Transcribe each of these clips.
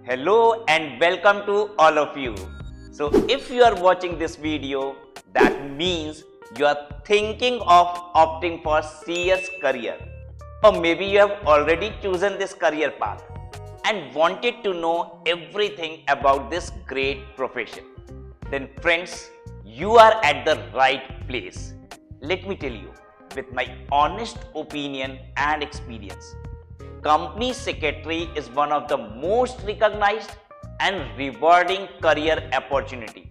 Hello and welcome to all of you. So if you are watching this video, that means you are thinking of opting for CS career, or maybe you have already chosen this career path and wanted to know everything about this great profession. Then friends, you are at the right place. Let me tell you, with my honest opinion and experience, Company Secretary is one of the most recognized and rewarding career opportunity,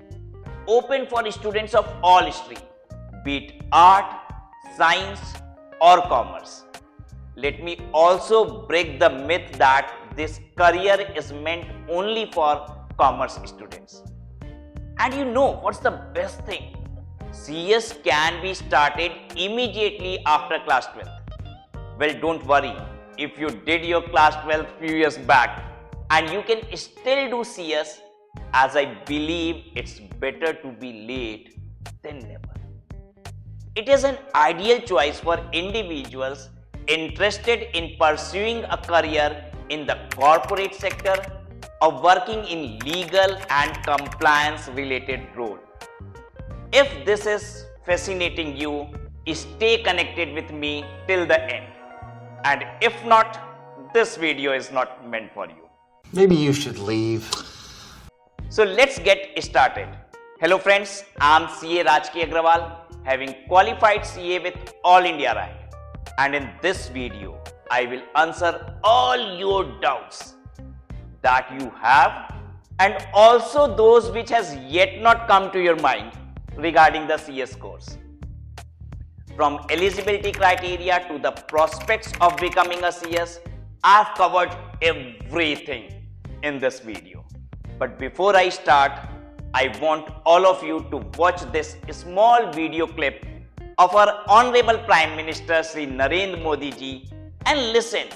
open for students of all streams, be it art, science or commerce. Let me also break the myth that this career is meant only for commerce students. And you know what's the best thing? CS can be started immediately after class 12th. Well, don't worry. If you did your class 12 few years back and you can still do CS, as I believe it's better to be late than never. It is an ideal choice for individuals interested in pursuing a career in the corporate sector or working in legal and compliance related role. If this is fascinating you, stay connected with me till the end. And if not, this video is not meant for you. Maybe you should leave. So let's get started. Hello friends, I am CA Rajki Agrawal, having qualified CA with All India rank. And in this video, I will answer all your doubts that you have and also those which has yet not come to your mind regarding the CS course. From eligibility criteria to the prospects of becoming a CS, I have covered everything in this video. But before I start, I want all of you to watch this small video clip of our Honorable Prime Minister Shri Narendra Modi ji and listen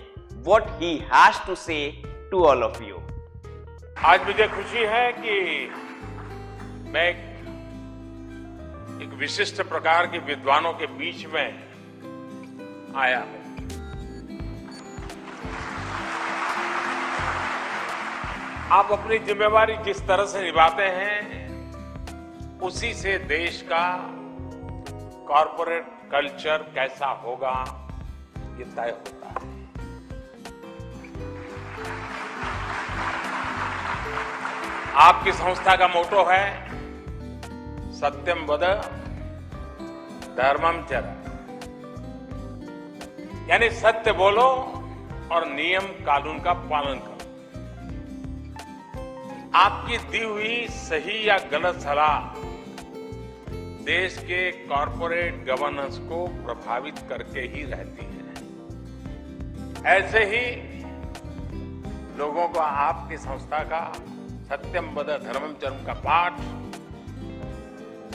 what he has to say to all of you. आज मुझे खुशी है कि मैं एक विशिष्ट प्रकार के विद्वानों के बीच में आया हूं। आप अपनी जिम्मेवारी जिस तरह से निभाते हैं, उसी से देश का कॉर्पोरेट कल्चर कैसा होगा, ये तय होता है। आपकी संस्था का मोटो है सत्यम वद धर्मम चर, यानी सत्य बोलो और नियम कानून का पालन करो। आपकी दी हुई सही या गलत सलाह देश के कॉर्पोरेट गवर्नेंस को प्रभावित करके ही रहती है। ऐसे ही लोगों को आपकी संस्था का सत्यम वद धर्मम चरम का पाठ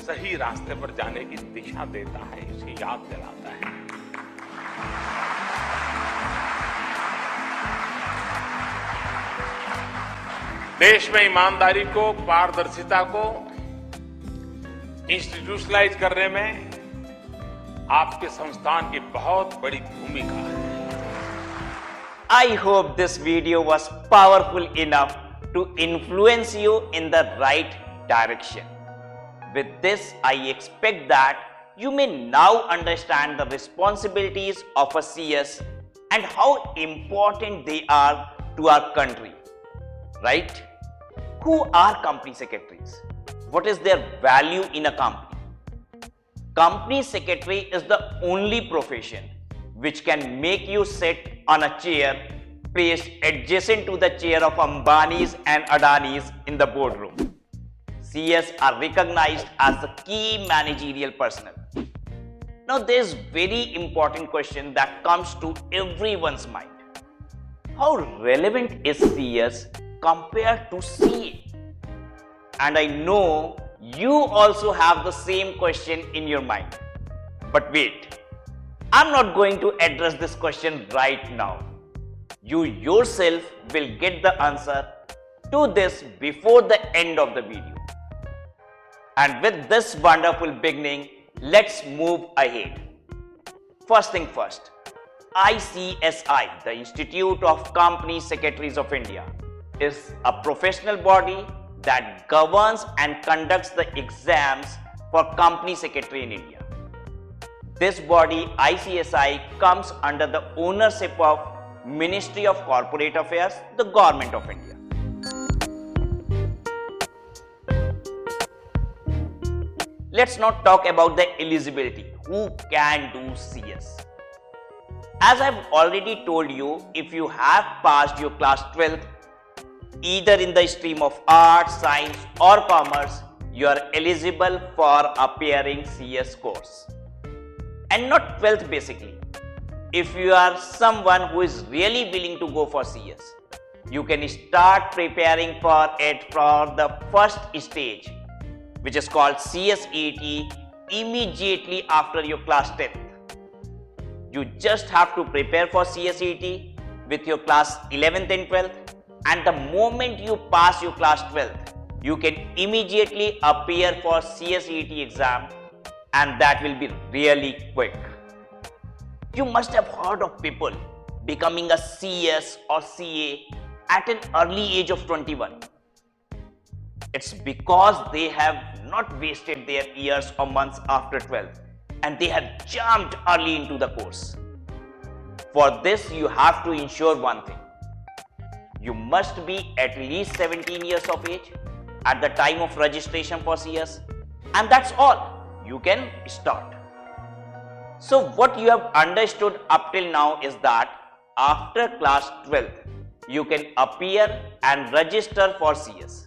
सही रास्ते पर जाने की दिशा देता है, इसे याद दिलाता है। देश में ईमानदारी को, पारदर्शिता को इंस्टीट्यूशनलाइज करने में आपके संस्थान की बहुत बड़ी भूमिका है। I hope this video was powerful enough to influence you in the right direction. With this, I expect that you may now understand the responsibilities of a CS and how important they are to our country. Right? Who are company secretaries? What is their value in a company? Company secretary is the only profession which can make you sit on a chair placed adjacent to the chair of Ambanis and Adanis in the boardroom. CS are recognized as the key managerial personnel. Now there is very important question that comes to everyone's mind. How relevant is CS compared to CA? And I know you also have the same question in your mind. But wait, I'm not going to address this question right now. You yourself will get the answer to this before the end of the video. And with this wonderful beginning, let's move ahead. First thing first, ICSI, the Institute of Company Secretaries of India, is a professional body that governs and conducts the exams for company secretary in India. This body, ICSI, comes under the ownership of Ministry of Corporate Affairs, the Government of India. Let's now talk about the eligibility. Who can do CS? As I've already told you, if you have passed your class 12th, either in the stream of arts, science or commerce, you are eligible for appearing CS course. And not 12th basically. If you are someone who is really willing to go for CS, you can start preparing for it for the first stage, which is called CSET, immediately after your class 10th. You just have to prepare for CSET with your class 11th and 12th, and the moment you pass your class 12th, you can immediately appear for CSET exam, and that will be really quick. You must have heard of people becoming a CS or CA at an early age of 21. It's because they have not wasted their years or months after 12, and they have jumped early into the course. For this, you have to ensure one thing. You must be at least 17 years of age at the time of registration for CS, and that's all. You can start. So what you have understood up till now is that after class 12th, you can appear and register for CS.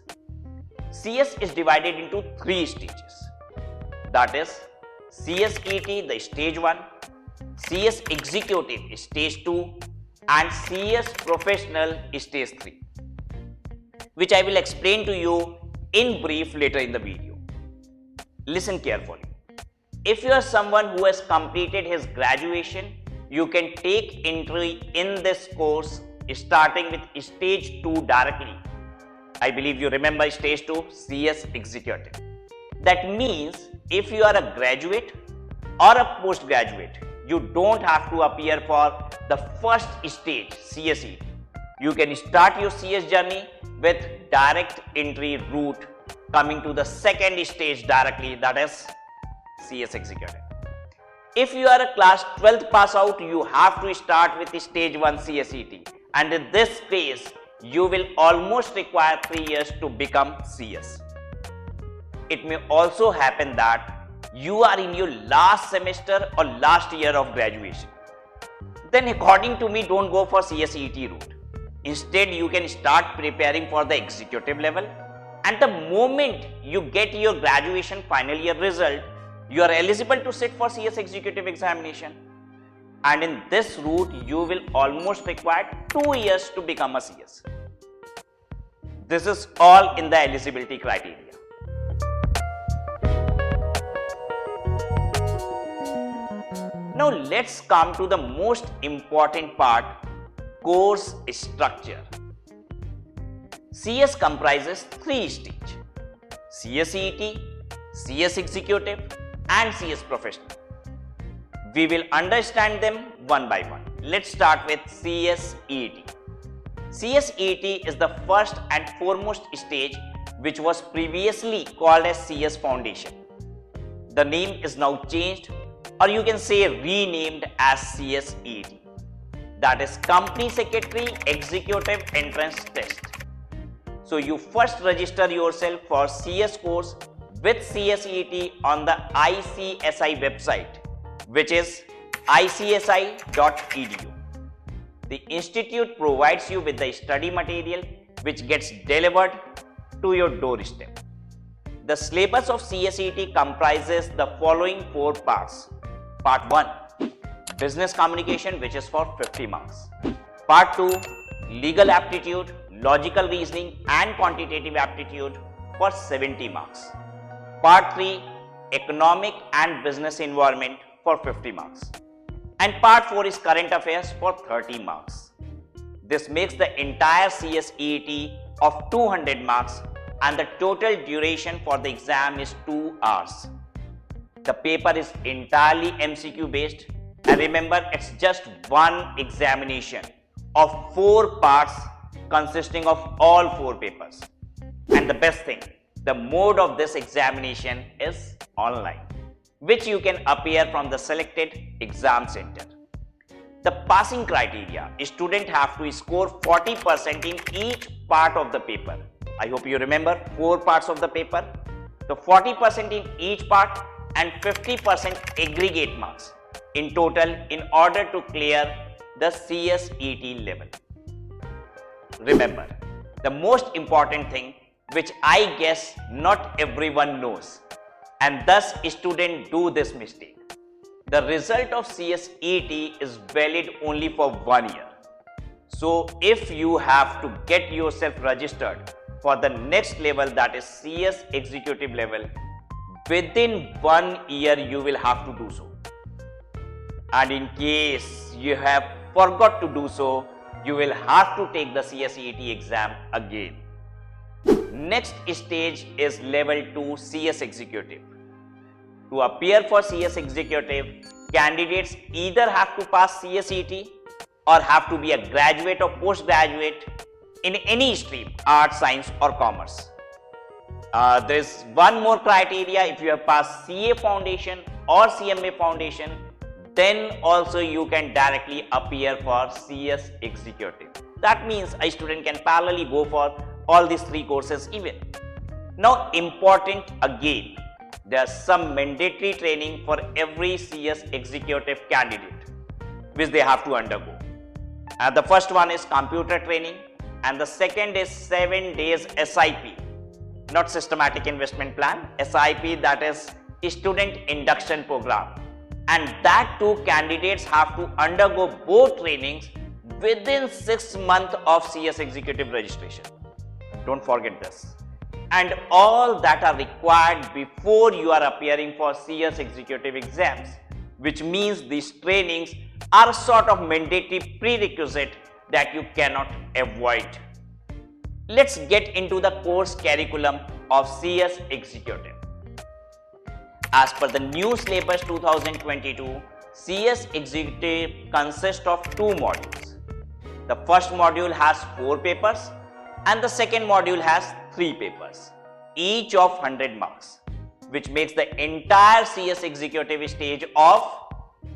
CS is divided into 3 stages. That is CSET, the stage 1, CS Executive, stage 2, and CS Professional, stage 3, which I will explain to you in brief later in the video. Listen carefully. If you are someone who has completed his graduation, you can take entry in this course starting with stage 2 directly. I believe you remember stage 2, CS Executive. That means if you are a graduate or a postgraduate, you don't have to appear for the first stage, CSE. You can start your CS journey with direct entry route coming to the second stage directly, that is CS Executive. If you are a class 12th pass out, you have to start with stage 1 CSET, and in this case, you will almost require 3 years to become CS. It may also happen that you are in your last semester or last year of graduation. Then according to me, don't go for CSET route. Instead, you can start preparing for the executive level, and the moment you get your graduation final year result, you are eligible to sit for CS Executive examination. And in this route, you will almost require 2 years to become a CS. This is all in the eligibility criteria. Now let's come to the most important part, course structure. CS comprises 3 stages: CSET, CS Executive and CS Professional. We will understand them one by one. Let's start with CSET. CSET is the first and foremost stage, which was previously called as CS Foundation. The name is now changed, or you can say renamed as CSET. That is Company Secretary Executive Entrance Test. So you first register yourself for CS course with CSET on the ICSI website, which is icsi.edu. The institute provides you with the study material which gets delivered to your doorstep. The syllabus of CSET comprises the following 4 parts. Part 1, Business Communication, which is for 50 marks. Part 2, Legal Aptitude, Logical Reasoning and Quantitative Aptitude for 70 marks. Part 3, Economic and Business Environment for 50 marks. And Part 4 is Current Affairs for 30 marks. This makes the entire CSET of 200 marks, and the total duration for the exam is 2 hours. The paper is entirely MCQ based, and remember, it's just one examination of 4 parts consisting of all 4 papers. And the best thing, the mode of this examination is online, which you can appear from the selected exam center. The passing criteria, students have to score 40% in each part of the paper. I hope you remember 4 parts of the paper. So 40% in each part and 50% aggregate marks in total in order to clear the CSET level. Remember, the most important thing, which I guess not everyone knows, and thus students do this mistake. The result of CSET is valid only for 1 year. So if you have to get yourself registered for the next level, that is CS executive level, within 1 year you will have to do so. And in case you have forgot to do so, you will have to take the CSET exam again. Next stage is level 2 CS executive. To appear for CS executive, candidates either have to pass CSET or have to be a graduate or postgraduate in any stream, arts, science or commerce. There is one more criteria. If you have passed CA foundation or CMA foundation, then also you can directly appear for CS executive. That means a student can parallelly go for all these 3 courses even. Now important again, there is some mandatory training for every CS executive candidate which they have to undergo. The first one is computer training and the second is 7 days SIP, not systematic investment plan, SIP, that is student induction program. And that too, candidates have to undergo both trainings within 6 months of CS executive registration. Don't forget this. And all that are required before you are appearing for CS executive exams, which means these trainings are sort of mandatory prerequisite that you cannot avoid. Let's get into the course curriculum of CS executive. As per the new syllabus 2022, CS executive consists of 2 modules. The first module has 4 papers and the second module has 3 papers, each of 100 marks, which makes the entire CS executive stage of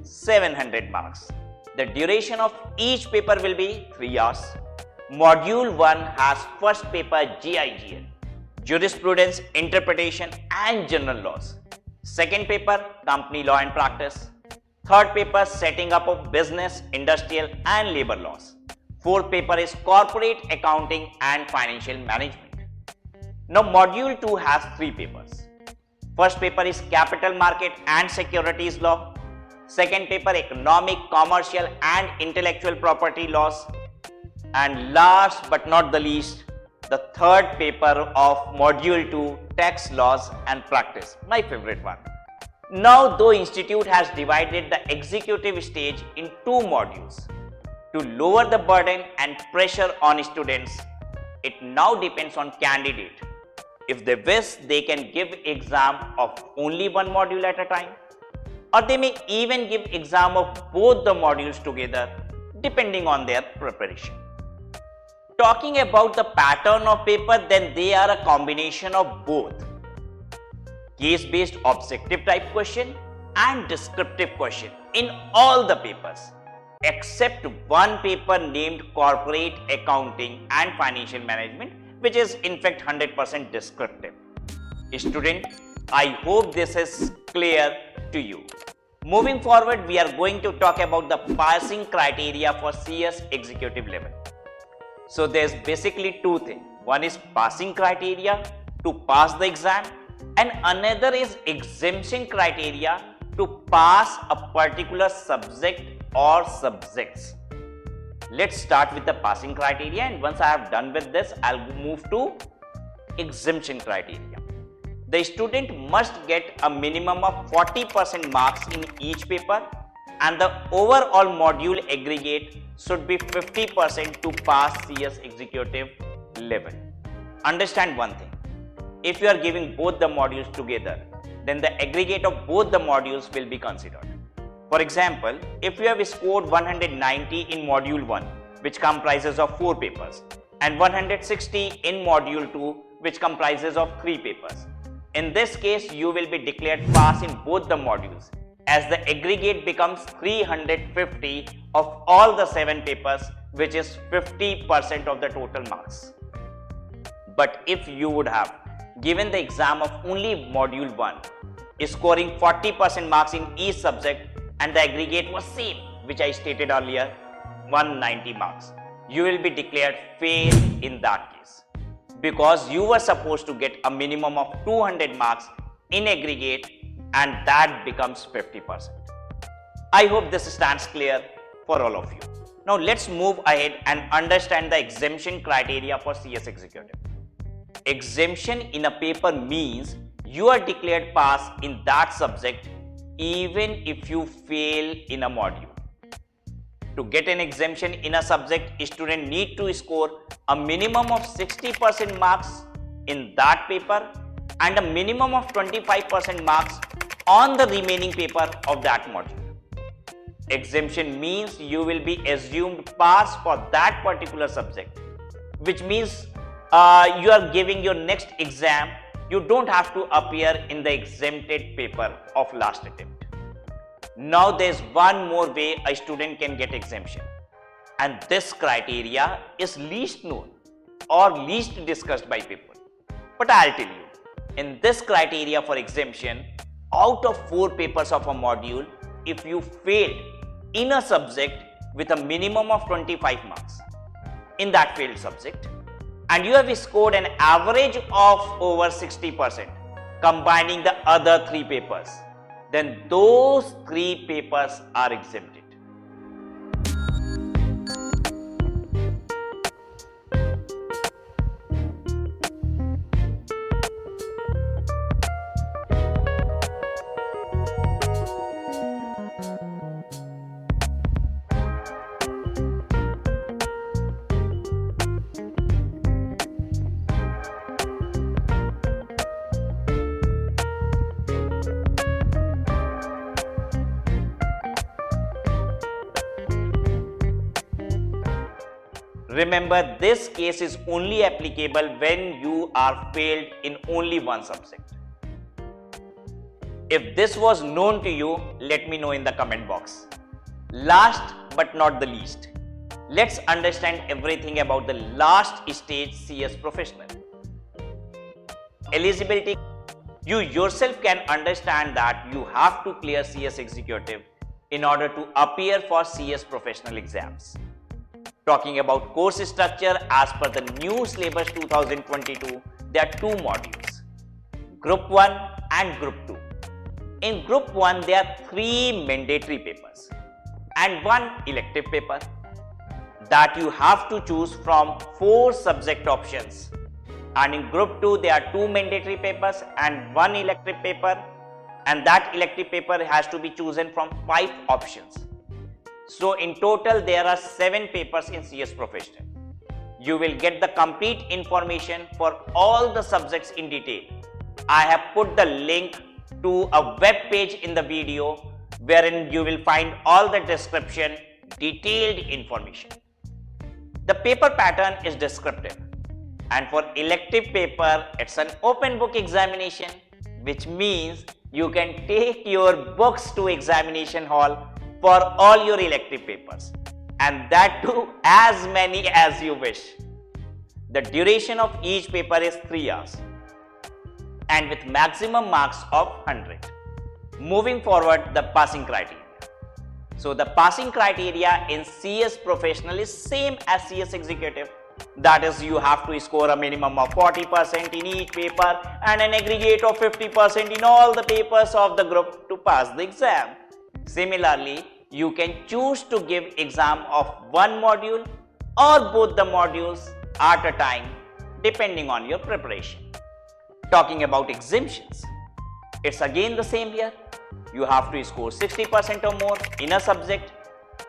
700 marks. The duration of each paper will be 3 hours. Module 1 has first paper GIGL, Jurisprudence, Interpretation and General Laws. Second paper, Company Law and Practice. Third paper, Setting up of Business, Industrial and Labor Laws. Fourth paper is Corporate Accounting and Financial Management. Now module 2 has 3 papers. First paper is Capital Market and Securities Law. Second paper, Economic, Commercial and Intellectual Property Laws. And last but not the least, the third paper of module 2, Tax Laws and Practice, my favorite one. Now though institute has divided the executive stage in 2 modules to lower the burden and pressure on students, it now depends on candidate. If they wish, they can give exam of only 1 module at a time, or they may even give exam of both the modules together depending on their preparation. Talking about the pattern of paper, then they are a combination of both case-based objective type question and descriptive question in all the papers, except one paper named Corporate Accounting and Financial Management, which is in fact 100% descriptive. Student, I hope this is clear to you. Moving forward, we are going to talk about the passing criteria for CS executive level. So there's basically 2 things. One is passing criteria to pass the exam and another is exemption criteria to pass a particular subject or subjects. Let's start with the passing criteria, and once I have done with this, I'll move to exemption criteria. The student must get a minimum of 40% marks in each paper and the overall module aggregate should be 50% to pass CS executive level. Understand one thing, if you are giving both the modules together, then the aggregate of both the modules will be considered. For example, if you have scored 190 in module 1, which comprises of 4 papers, and 160 in module 2, which comprises of 3 papers. In this case, you will be declared pass in both the modules, as the aggregate becomes 350 of all the 7 papers, which is 50% of the total marks. But if you would have given the exam of only module 1, scoring 40% marks in each subject, and the aggregate was same, which I stated earlier, 190 marks, you will be declared fail in that case, because you were supposed to get a minimum of 200 marks in aggregate, and that becomes 50%. I hope this stands clear for all of you. Now let's move ahead and understand the exemption criteria for CS Executive. Exemption in a paper means you are declared pass in that subject even if you fail in a module. To get an exemption in a subject, a student need to score a minimum of 60% marks in that paper and a minimum of 25% marks on the remaining paper of that module. Exemption means you will be assumed pass for that particular subject, which means you are giving your next exam, you don't have to appear in the exempted paper of last attempt. Now there is one more way a student can get exemption, and this criteria is least known or least discussed by people. But I'll tell you, in this criteria for exemption, out of 4 papers of a module, if you failed in a subject with a minimum of 25 marks in that failed subject, and you have scored an average of over 60%, combining the other 3 papers, then those 3 papers are exempted. Remember, this case is only applicable when you are failed in only one subject. If this was known to you, let me know in the comment box. Last but not the least, let's understand everything about the last stage CS professional. Eligibility. You yourself can understand that you have to clear CS Executive in order to appear for CS professional exams. Talking about course structure, as per the new syllabus 2022, there are 2 modules, Group 1 and Group 2. In Group 1, there are 3 mandatory papers and 1 elective paper that you have to choose from 4 subject options. And in Group 2, there are 2 mandatory papers and 1 elective paper, and that elective paper has to be chosen from 5 options. So in total, there are 7 papers in CS Professional. You will get the complete information for all the subjects in detail. I have put the link to a web page in the video wherein you will find all the description, detailed information. The paper pattern is descriptive, and for elective paper, it's an open book examination, which means you can take your books to examination hall for all your elective papers, and that too as many as you wish. The duration of each paper is 3 hours and with maximum marks of 100. Moving forward, the passing criteria. So the passing criteria in CS Professional is same as CS Executive. That is, you have to score a minimum of 40% in each paper and an aggregate of 50% in all the papers of the group to pass the exam. Similarly, you can choose to give exam of 1 module or both the modules at a time, depending on your preparation. Talking about exemptions, it's again the same here. You have to score 60% or more in a subject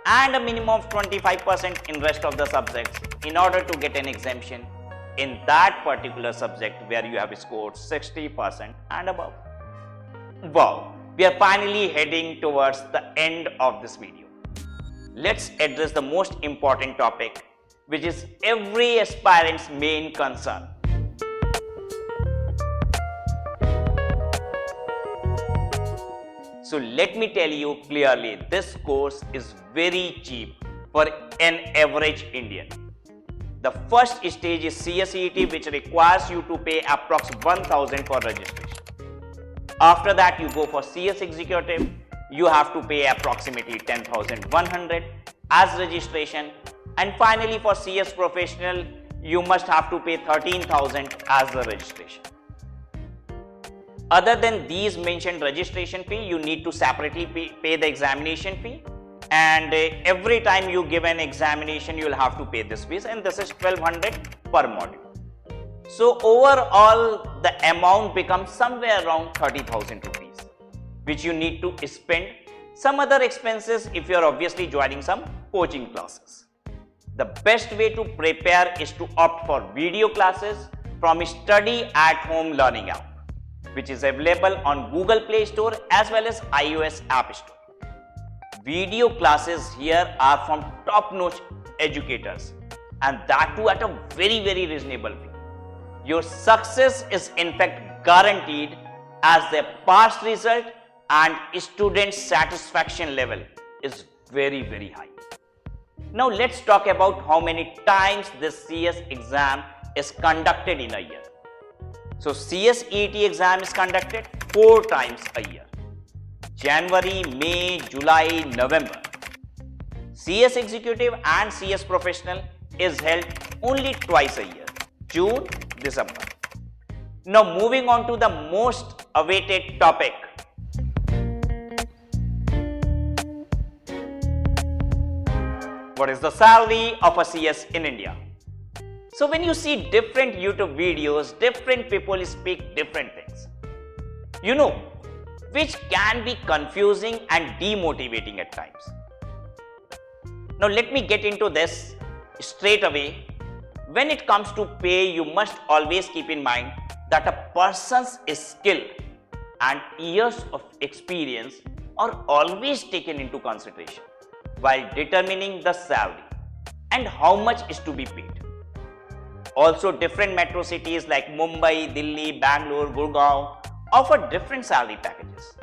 and a minimum of 25% in rest of the subjects in order to get an exemption in that particular subject where you have scored 60% and above. Wow, we are finally heading towards the end of this video. Let's address the most important topic, which is every aspirant's main concern. So let me tell you clearly, this course is very cheap for an average Indian. The first stage is CSET, which requires you to pay approx 1,000 for registration. After that, you go for CS Executive. You have to pay approximately 10,100 as registration. And finally, for CS Professional, you must have to pay 13,000 as the registration. Other than these mentioned registration fee, you need to separately pay the examination fee. And every time you give an examination, you will have to pay this fees, and this is 1,200 per module. So overall, the amount becomes somewhere around 30,000 rupees, which you need to spend some other expenses if you are obviously joining some coaching classes. The best way to prepare is to opt for video classes from Study at Home Learning app, which is available on Google Play Store as well as iOS App Store. Video classes here are from top-notch educators, and that too at a very reasonable fee. Your success is in fact guaranteed as their past result and student satisfaction level is very high. Now let's talk about how many times this CS exam is conducted in a year. So CS ET exam is conducted 4 times a year: January, May, July, November. CS Executive and CS Professional is held only twice a year: June, December. Now moving on to the most awaited topic. What is the salary of a CS in India? So when you see different YouTube videos, different people speak different things, which can be confusing and demotivating at times. Now let me get into this straight away. When it comes to pay, you must always keep in mind that a person's skill and years of experience are always taken into consideration while determining the salary and how much is to be paid. Also, different metro cities like Mumbai, Delhi, Bangalore, Gurgaon offer different salary packages.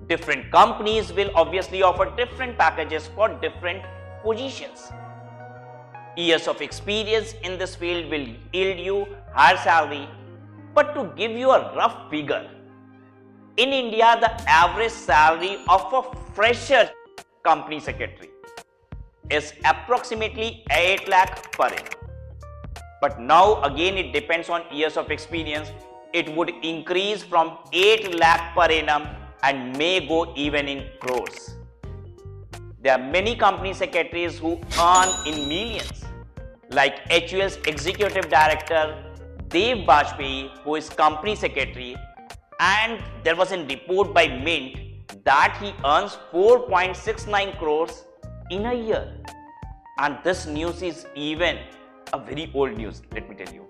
Different companies will obviously offer different packages for different positions. Years of experience in this field will yield you higher salary, but to give you a rough figure, in India the average salary of a fresher company secretary is approximately 8 lakh per annum. But now again it depends on years of experience. It would increase from 8 lakh per annum and may go even in crores. There are many company secretaries who earn in millions, like HUL's Executive Director Dev Bajpayee, who is company secretary, and there was a report by Mint that he earns 4.69 crores in a year. And this news is even a very old news, let me tell you.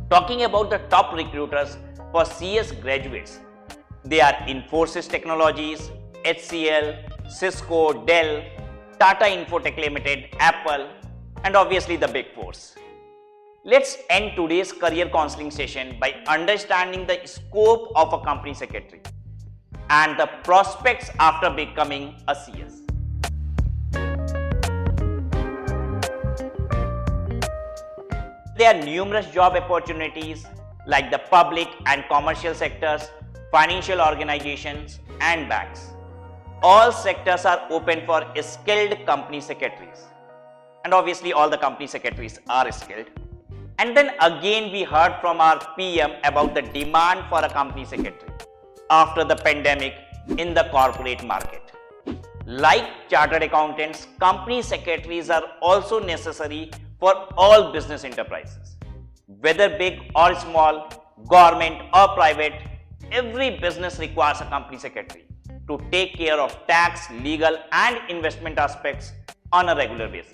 Talking about the top recruiters for CS graduates, they are Infosys Technologies, HCL, Cisco, Dell, Tata Infotech Limited, Apple, and obviously the Big Fours. Let's end today's career counseling session by understanding the scope of a company secretary and the prospects after becoming a CS. There are numerous job opportunities like the public and commercial sectors, financial organizations, and banks. All sectors are open for skilled company secretaries. And obviously all the company secretaries are skilled. And then again we heard from our PM about the demand for a company secretary after the pandemic in the corporate market. Like chartered accountants, company secretaries are also necessary for all business enterprises. Whether big or small, government or private, every business requires a company secretary to take care of tax, legal and investment aspects on a regular basis.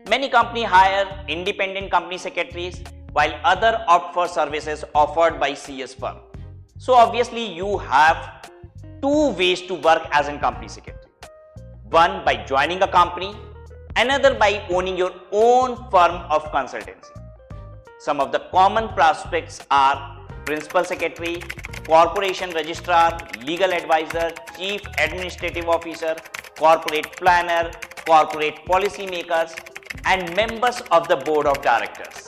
Many companies hire independent company secretaries while others opt for services offered by CS firm. So obviously you have two ways to work as a company secretary. One by joining a company, another by owning your own firm of consultancy. Some of the common prospects are principal secretary, corporation registrar, legal advisor, chief administrative officer, corporate planner, corporate policy makers, and members of the board of directors.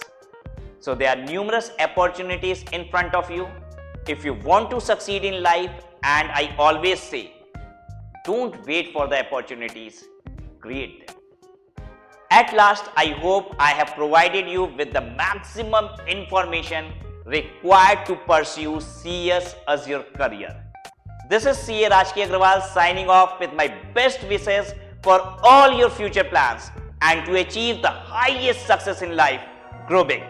So there are numerous opportunities in front of you. If you want to succeed in life, and I always say, don't wait for the opportunities, create them. At last, I hope I have provided you with the maximum information required to pursue CS as your career. This is CA Rajki Agrawal signing off with my best wishes for all your future plans and to achieve the highest success in life. Grow big.